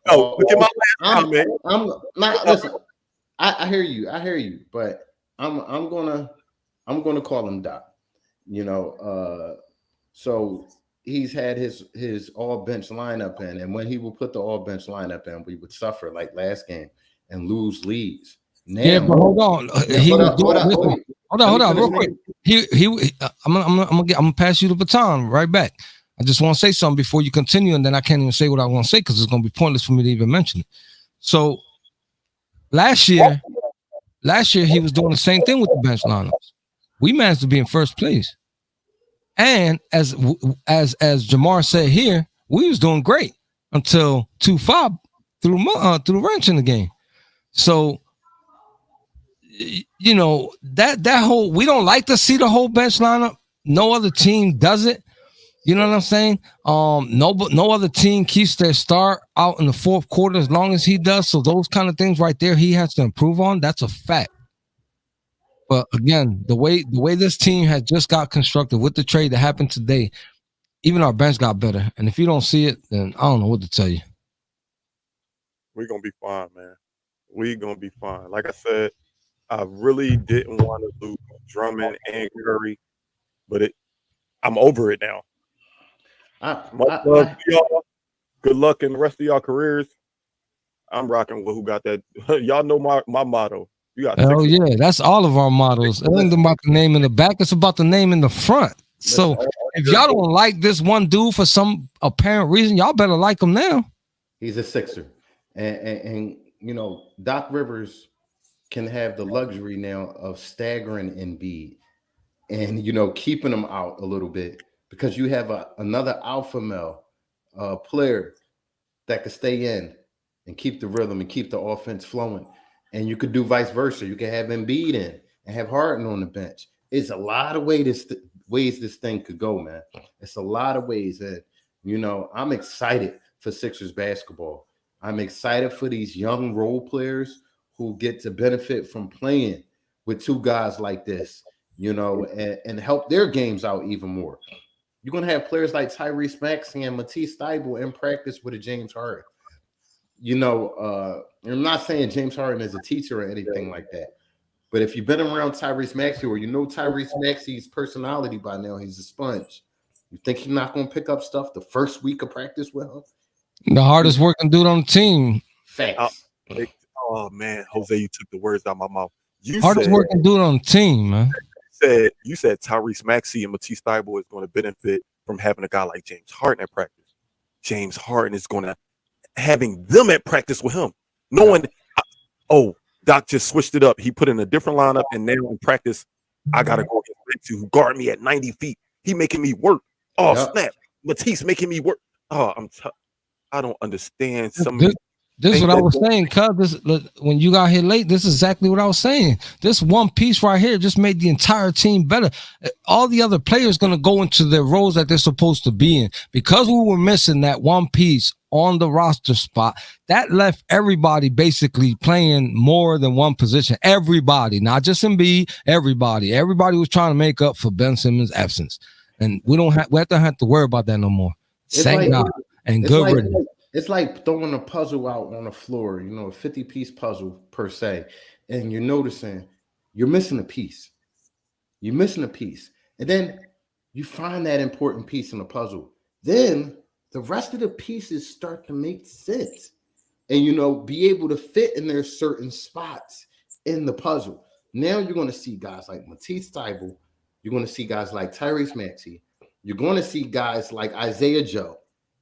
Look at my last comment. I'm not. Listen, I hear you, but I'm gonna call him Doc. So he's had his all bench lineup in, and when he will put the all bench lineup in, we would suffer like last game and lose leads. Now, but hold on. Hold on, real quick. I'm gonna pass you the baton right back. I just want to say something before you continue, and then I can't even say what I want to say because it's gonna be pointless for me to even mention it. So last year he was doing the same thing with the bench lineups. We managed to be in first place. And as Jamar said here, we was doing great until 2-5 threw the wrench in the game. So, that whole, we don't like to see the whole bench lineup. No other team does it. You know what I'm saying? No other team keeps their star out in the fourth quarter as long as he does. So those kind of things right there, he has to improve on. That's a fact. But again, the way this team has just got constructed with the trade that happened today, even our bench got better. And if you don't see it, then I don't know what to tell you. We're gonna be fine, man. We're gonna be fine. Like I said, I really didn't want to lose Drummond and Curry, but I'm over it now. Much love to y'all. Good luck in the rest of y'all careers. I'm rocking with who got that. Y'all know my motto. You got Oh six. yeah, that's all of our models. It ain't about the name in the back; it's about the name in the front. So if y'all don't like this one dude for some apparent reason, y'all better like him now. He's a Sixer, and you know Doc Rivers can have the luxury now of staggering Embiid and you know keeping him out a little bit because you have another alpha male player that could stay in and keep the rhythm and keep the offense flowing. And you could do vice versa. You could have Embiid in and have Harden on the bench. It's a lot of ways this thing could go, man. It's a lot of ways. And, you know, I'm excited for Sixers basketball. I'm excited for these young role players who get to benefit from playing with two guys like this, you know, and help their games out even more. You're going to have players like Tyrese Maxey and Matisse Thybulle in practice with a James Harden. You know, I'm not saying James Harden is a teacher or anything like that, but if you've been around Tyrese Maxey or you know Tyrese Maxey's personality by now, he's a sponge. You think he's not going to pick up stuff the first week of practice with him? The hardest working dude on the team. Facts. Oh man, Jose, you took the words out of my mouth. Hardest working dude on the team, man. You said Tyrese Maxey and Matisse Thybulle is going to benefit from having a guy like James Harden at practice. James Harden is going to having them at practice with him, knowing, oh, Doc just switched it up. He put in a different lineup, and now in practice, I got to go against Maxey, who guard me at 90 feet. He making me work. Oh, snap. Matisse making me work. Oh, I don't understand some This is what I was saying, cuz when you got here late, this is exactly what I was saying. This one piece right here just made the entire team better. All the other players going to go into their roles that they're supposed to be in. Because we were missing that one piece on the roster spot, that left everybody basically playing more than one position. Everybody, not just Embiid, everybody. Everybody was trying to make up for Ben Simmons' absence. And we don't have to worry about that no more. Thank God. And good riddance. It's like throwing a puzzle out on the floor, you know, a 50-piece puzzle per se, and you're noticing you're missing a piece. You're missing a piece. And then you find that important piece in the puzzle. Then the rest of the pieces start to make sense and, you know, be able to fit in their certain spots in the puzzle. Now you're going to see guys like Matisse Thybulle. You're going to see guys like Tyrese Maxey. You're going to see guys like Isaiah Joe.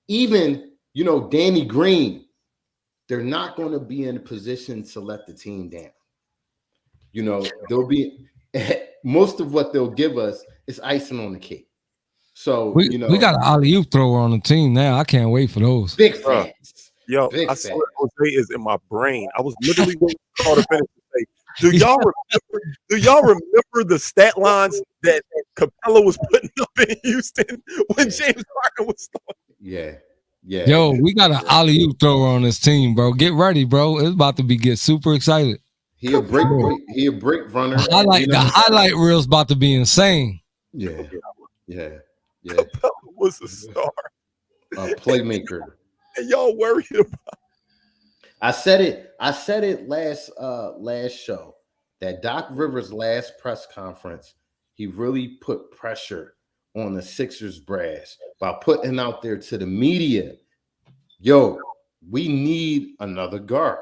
Even you know, Danny Green, they're not going to be in a position to let the team down. You know, they'll be most of what they'll give us is icing on the cake. So, we got an alley-oop thrower on the team now. I can't wait for those. Big fans. Yo, I swear Jose is in my brain. I was literally waiting for Carl to finish to say, do y'all remember the stat lines that Capella was putting up in Houston when James Harden was starting? Yeah. Yeah. Yo, we got an alley-oop thrower on this team, bro. Get ready, bro. It's about to get super excited. He a break runner. The highlight reel's about to be insane. Yeah. Capella was a star. A playmaker. And y'all worried about. I said it last show that Doc Rivers' last press conference, he really put pressure on the Sixers brass by putting out there to the media, yo, we need another guard.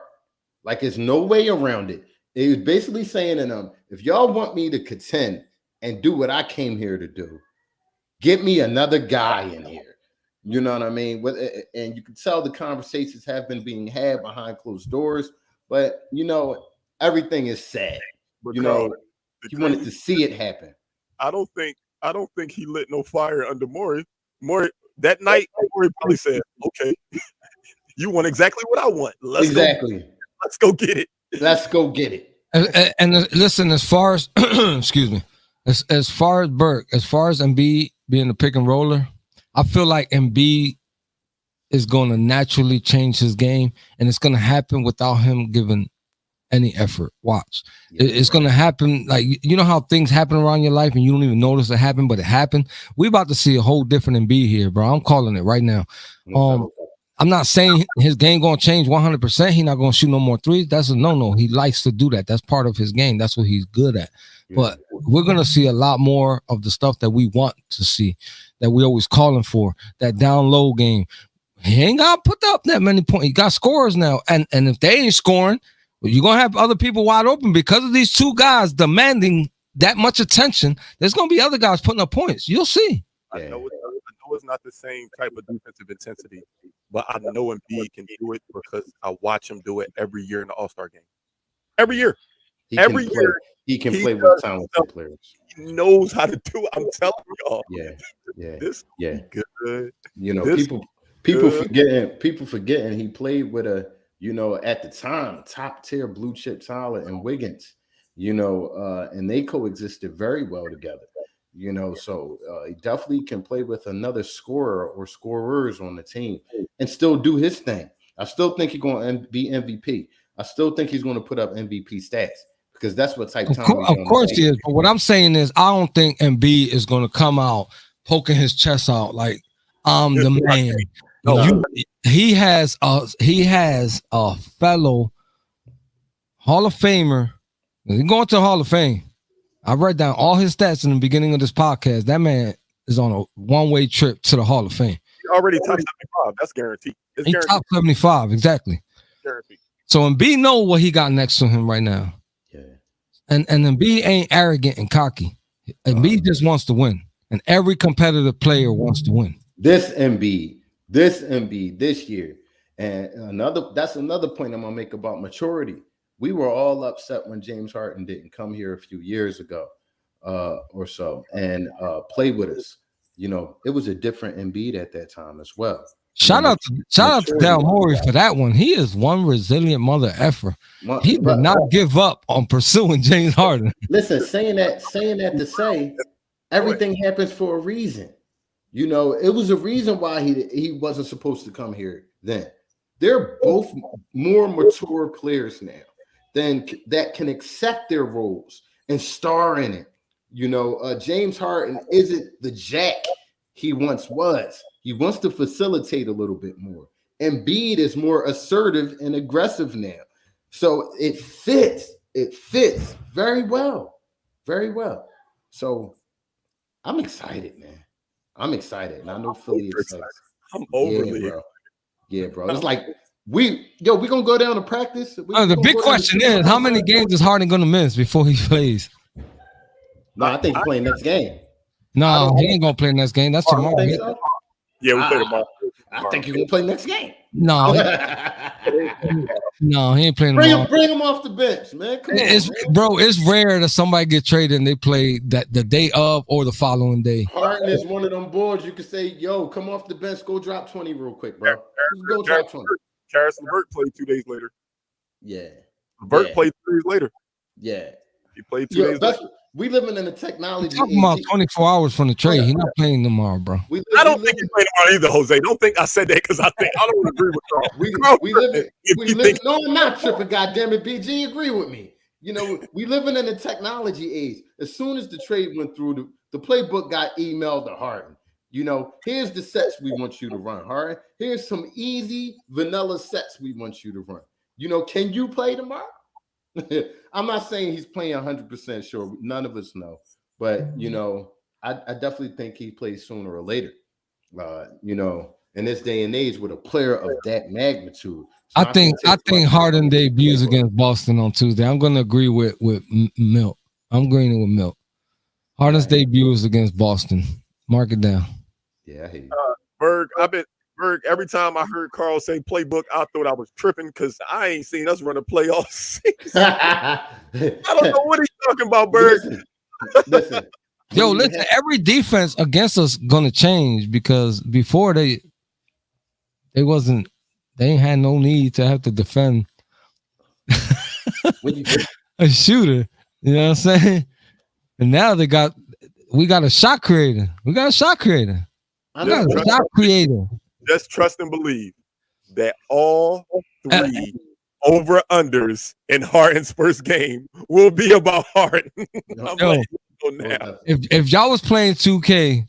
Like there's no way around it. He was basically saying to them, if y'all want me to contend and do what I came here to do, get me another guy in here. You know what I mean? And you can tell the conversations have been being had behind closed doors, but you know, everything is sad. But you know, he wanted to see it happen. I don't think he lit no fire under Morey. Morey that night, Morey probably said, "Okay, you want exactly what I want. Let's go get it. Let's go get it." And listen, as far as excuse me, as far as Burke, as far as Embiid being the pick and roller, I feel like Embiid is going to naturally change his game, and it's going to happen without him giving any effort. Watch. Yeah, It's going to happen. Like, you know how things happen around your life and you don't even notice it happened, but it happened. We about to see a whole different Embiid here, bro. I'm calling it right now. I'm not saying his game going to change 100%. He's not going to shoot no more threes. That's a no. He likes to do that. That's part of his game. That's what he's good at. But we're going to see a lot more of the stuff that we want to see, that we always calling for, that down low game. He ain't got to put up that many points. He got scores now. And if they ain't scoring, you're going to have other people wide open because of these two guys demanding that much attention. There's going to be other guys putting up points. You'll see. I know it's not the same type of defensive intensity, but I know Embiid can do it because I watch him do it every year in the All-Star game. Every year. Every year. He can play with talented players. He knows how to do it. I'm telling y'all. Yeah. This good. You know, people forgetting he played with a, you know, at the time, top tier blue chip talent and Wiggins, you know, and they coexisted very well together. You know, so he definitely can play with another scorer or scorers on the team and still do his thing. I still think he's going to be MVP. I still think he's going to put up MVP stats because that's what type of time. Of course he is. But what I'm saying is, I don't think Embiid is going to come out poking his chest out like I'm the man. No. He has a fellow Hall of Famer. He's going to the Hall of Fame. I read down all his stats in the beginning of this podcast. That man is on a one-way trip to the Hall of Fame. He's already top 75. That's guaranteed. He's top 75, exactly. Guaranteed. So Embiid know what he got next to him right now. Yeah. And Embiid ain't arrogant and cocky. Embiid just wants to win. And every competitive player wants to win. This Embiid this year. And that's another point I'm gonna make about maturity. We were all upset when James Harden didn't come here a few years ago or so and play with us. You know, it was a different Embiid at that time as well. Shout out to Daryl Morey for that one. He is one resilient mother effer. He did not give up on pursuing James Harden. Listen, saying that to say everything happens for a reason. You know, it was a reason why he wasn't supposed to come here then. They're both more mature players now that can accept their roles and star in it. You know, James Harden isn't the jack he once was. He wants to facilitate a little bit more. Embiid is more assertive and aggressive now. So it fits. It fits very well. Very well. So I'm excited, man. I'm excited. And I know Philly is excited. I'm overly Yeah, bro. It's like we gonna go down to practice. The big question is, how many games is Harden gonna miss before he plays? No, I think he's playing next game. No, he ain't gonna play next game. That's tomorrow. So? Yeah, we play tomorrow. I think he's gonna play next game. No, no, he ain't playing tomorrow. Bring him off the bench, man. Come on, man. Bro, it's rare that somebody get traded and they play that the day of or the following day. Harden is one of them boards you can say, yo, come off the bench, go drop 20 real quick, bro. Go drop 20. Karis LeVert played 2 days later. Yeah. LeVert played 3 days later. Yeah. He played 2 days later. We living in a technology. Talking about 24 hours from the trade. He's not playing tomorrow, bro. I don't think he's playing tomorrow either, Jose. Don't think I said that because I don't agree with y'all. No, I'm not tripping, goddammit. BG, agree with me. You know, we living in a technology age. As soon as the trade went through, the playbook got emailed to Harden. You know, here's the sets we want you to run, Harden. Here's some easy vanilla sets we want you to run. You know, can you play tomorrow? I'm not saying he's playing 100% sure. None of us know. But, you know, I definitely think he plays sooner or later. You know, in this day and age with a player of that magnitude. So I think Harden debuts against Boston on Tuesday. I'm going to agree with Milt. I'm agreeing with Milt. Harden's debuts against Boston. Mark it down. Yeah, I hate you. Berg, every time I heard Carl say playbook, I thought I was tripping because I ain't seen us run a playoff season. I don't know what he's talking about, Berg. Listen. Listen, every defense against us gonna change because before they ain't had no need to have to defend a shooter. You know what I'm saying? And now we got a shot creator. Just trust and believe that all 3 over unders in Harden's first game will be about Harden. I'm Yo, letting you know now. if y'all was playing 2K,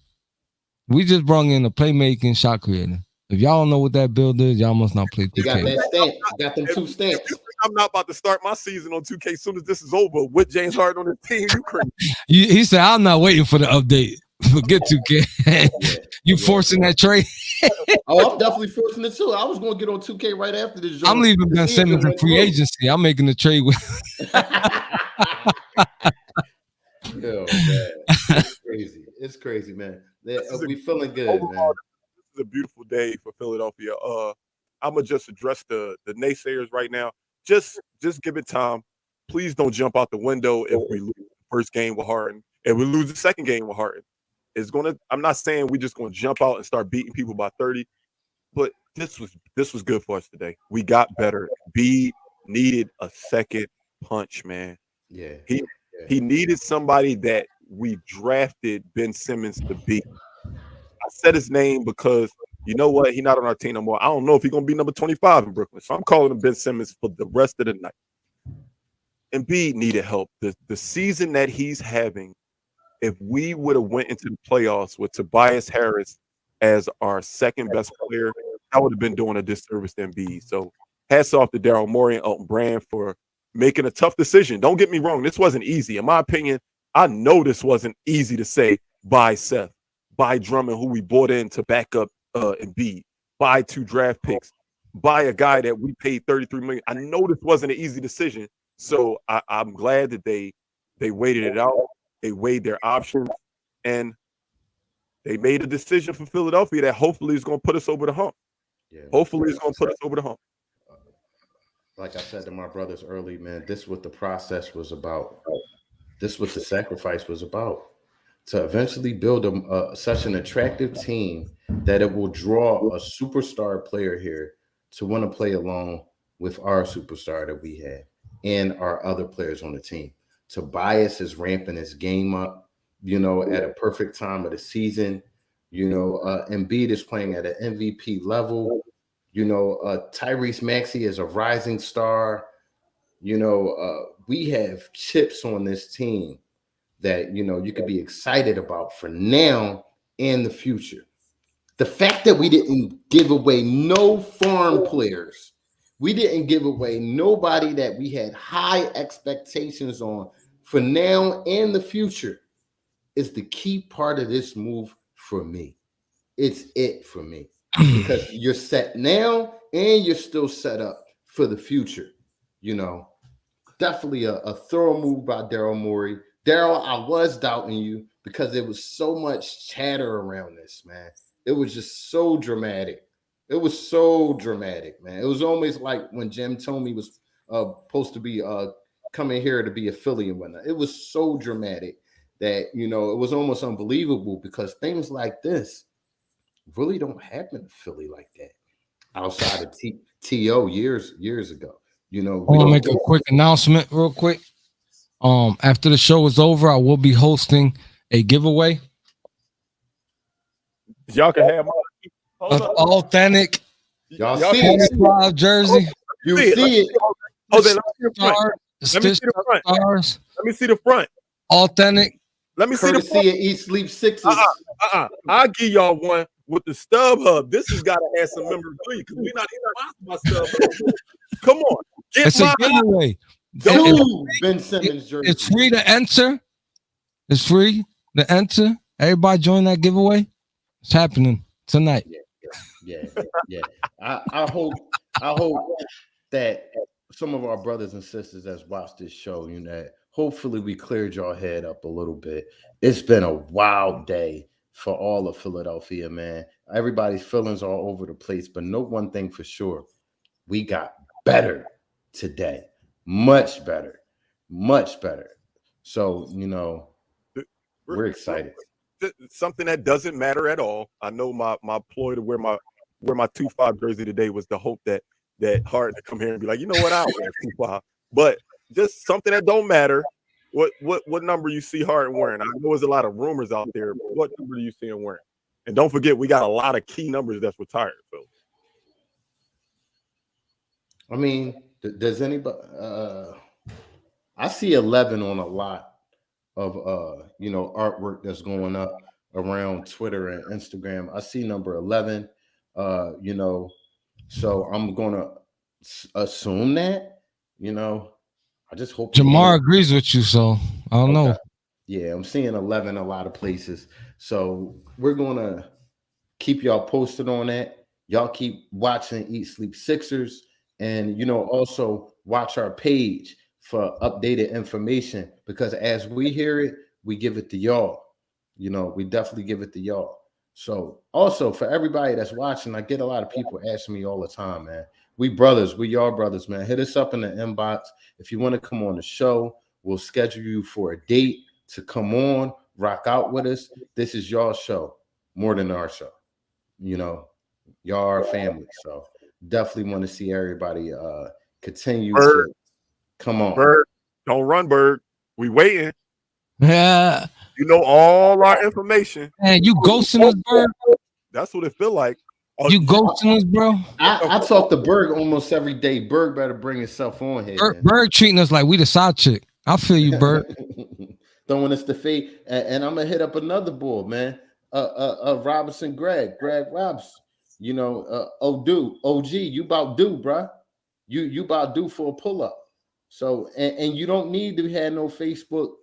we just brought in a playmaking shot creator. If y'all don't know what that build is, y'all must not play 2K. You got that stamp. You got them two If stamps. you think I'm not about to start my season on 2K as soon as this is over with James Harden on the team, you crazy. He said, I'm not waiting for the update. Forget 2K. You forcing that trade? Oh, I'm definitely forcing it too. I was going to get on 2K right after this. I'm leaving Ben Simmons in free agency. I'm making the trade with. Yo, man. It's crazy. It's crazy, man. We feeling good, overall, man. This is a beautiful day for Philadelphia. I'm gonna just address the naysayers right now. Just give it time. Please don't jump out the window if we lose the first game with Harden and we lose the second game with Harden. I'm not saying we're just gonna jump out and start beating people by 30, but this was good for us today. We got better. B needed a second punch, man. Yeah. He needed somebody that we drafted Ben Simmons to be. I said his name because you know what? He's not on our team no more. I don't know if he's going to be number 25 in Brooklyn. So I'm calling him Ben Simmons for the rest of the night. Embiid needed help. The season that he's having, if we would have went into the playoffs with Tobias Harris as our second best player, I would have been doing a disservice to Embiid. So hats off to Daryl Morey and Elton Brand for making a tough decision. Don't get me wrong. This wasn't easy. In my opinion, I know this wasn't easy to say by Seth, by Drummond, who we bought in to back up Embiid, buy 2 draft picks, buy a guy that we paid $33 million. I know this wasn't an easy decision. So I'm glad that they waited it out. They weighed their options, and they made a decision for Philadelphia that hopefully is going to put us over the hump. Yeah. Hopefully it's going to put us over the hump. Like I said to my brothers early, man, this is what the process was about. This is what the sacrifice was about. To eventually build such an attractive team that it will draw a superstar player here to want to play along with our superstar that we had and our other players on the team. Tobias is ramping his game up, at a perfect time of the season. Embiid is playing at an MVP level. Tyrese Maxey is a rising star. We have chips on this team that you could be excited about for now and the future. The fact that we didn't give away no foreign players, we didn't give away nobody that we had high expectations on for now and the future is the key part of this move for me. It's it for me because you're set now and you're still set up for the future. Definitely a thorough move by Daryl Morey. Daryl, I was doubting you because there was so much chatter around this, man. It was just so dramatic. It was so dramatic, man. It was almost like when Jim Tomey was supposed to be coming here to be a Philly and whatnot. It was so dramatic that, it was almost unbelievable because things like this really don't happen in Philly like that outside of T.O. years ago. I want to make a quick announcement real quick. After the show is over, I will be hosting a giveaway. Y'all can have An authentic Y'all see it. jersey. You see it. Oh, then let me see the front. Stars. Let me see the front. Authentic. Let me see the Courtesy front. of Eat Sleep Sixes. I'll give y'all one with the StubHub. This has got to have some memorabilia because we're not even sponsored by StubHub. Come on. It's a giveaway. Ben Simmons jersey. It's free to enter. It's free to enter. Everybody join that giveaway. It's happening tonight. Yeah. I hope that some of our brothers and sisters that's watched this show, hopefully we cleared your head up a little bit. It's been a wild day for all of Philadelphia, man. Everybody's feelings are all over the place, but know one thing for sure. We got better today. Much better. So, we're excited. Something that doesn't matter at all. I know my ploy to wear my 2-5 jersey today was the hope that Harden to come here and be like, you know what, I'll wear 2-5. But just something that don't matter. What number you see Harden wearing? I know there's a lot of rumors out there, but what number do you see him wearing? And don't forget, we got a lot of key numbers that's retired. So, I mean, Does anybody? I see 11 on a lot of artwork that's going up around Twitter and Instagram. I see number 11. So I'm gonna assume that. I just hope he Jamar ain't. agrees with you, so I don't know. Yeah, I'm seeing 11 a lot of places. So we're gonna keep y'all posted on that. Y'all keep watching Eat Sleep Sixers, and also watch our page for updated information, because as we hear it, we give it to y'all. We definitely give it to y'all. So also for everybody that's watching, I get a lot of people asking me all the time, man. We brothers, we y'all brothers, man. Hit us up in the inbox if you want to come on the show. We'll schedule you for a date to come on, rock out with us. This is y'all show more than our show. Y'all are family. So definitely want to see everybody continue Bird, to come on. Bird, don't run, Bird. We waiting. Yeah, You know all our information. man, you ghosting us, Bird? That's what it feel like. You ghosting us, bro? I talk to Berg almost every day. Berg better bring himself on here. Bird treating us like we the side chick. I feel you, Bird. Throwing us the fate, and I'm gonna hit up another boy, man. Robinson Greg Robinson. OG, you about due, bruh. You about due for a pull up. So and you don't need to have no Facebook.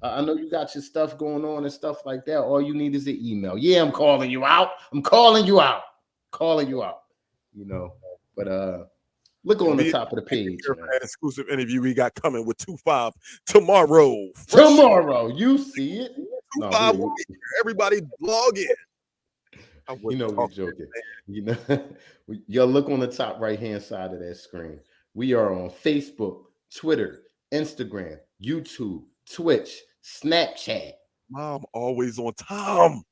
I know you got your stuff going on and stuff like that. All you need is an email. Yeah, I'm calling you out. But look on the top of the page. That exclusive interview we got coming with 2-5 tomorrow. Tomorrow, you see it. 2-5 will be here. Everybody log in. We're joking. Y'all look on the top right hand side of that screen. We are on Facebook, Twitter, Instagram, YouTube, Twitch, Snapchat. Mom always on time.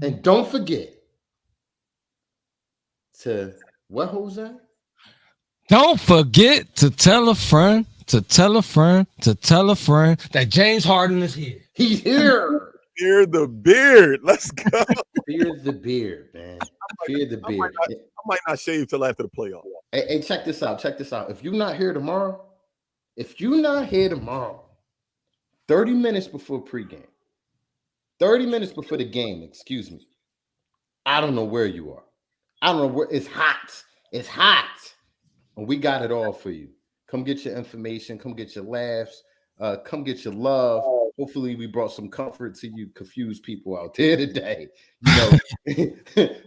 And don't forget to what, Jose? Don't forget to tell a friend, to tell a friend, to tell a friend that James Harden is here. He's here. Fear the beard. Let's go. Fear the beard, man. Fear the beard. I might not shave till after the playoff. Hey, check this out. If you're not here tomorrow, 30 minutes before pregame, 30 minutes before the game, excuse me. I don't know where you are. I don't know where. It's hot. And we got it all for you. Come get your information. Come get your laughs. Come get your love. Hopefully we brought some comfort to you confused people out there today.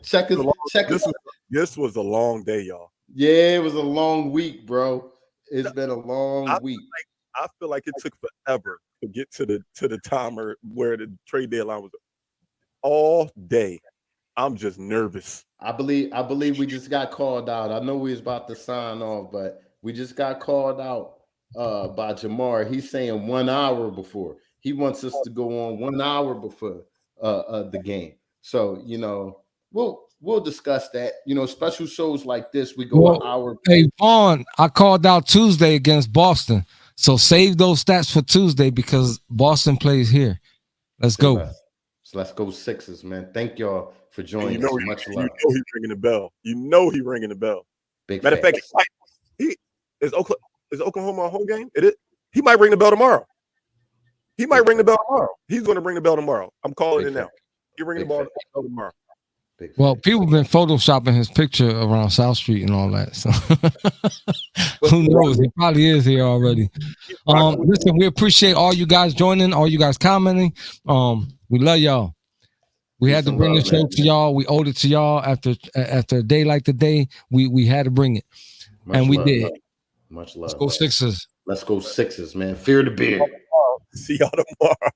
Check us. This was a long day, y'all. Yeah, it was a long week, bro. It's been a long week. I feel like it took forever to get to the timer where the trade deadline was. All day, I'm just nervous. I believe we just got called out. I know we was about to sign off, but we just got called out by Jamar. He's saying 1 hour before. He wants us to go on 1 hour before the game. So we'll discuss that. Special shows like this, we go an hour. Hey Vaughn, I called out Tuesday against Boston. So save those stats for Tuesday because Boston plays here. Let's go. So let's go Sixers, man. Thank y'all for joining us. Much love. You know he's ringing the bell. Big Matter of fact, is Oklahoma a home game? It is. He might ring the bell tomorrow. He's going to ring the bell tomorrow. I'm calling it now. He ring the bell tomorrow. Well, people have been photoshopping his picture around South Street and all that. So who knows? He probably is here already. Listen, we appreciate all you guys joining, all you guys commenting. We love y'all. We had to bring the show to y'all. We owed it to y'all after a day like today. We had to bring it. And we did. Much love. Let's go Sixers. Let's go Sixers, man. Fear the beard. See y'all tomorrow.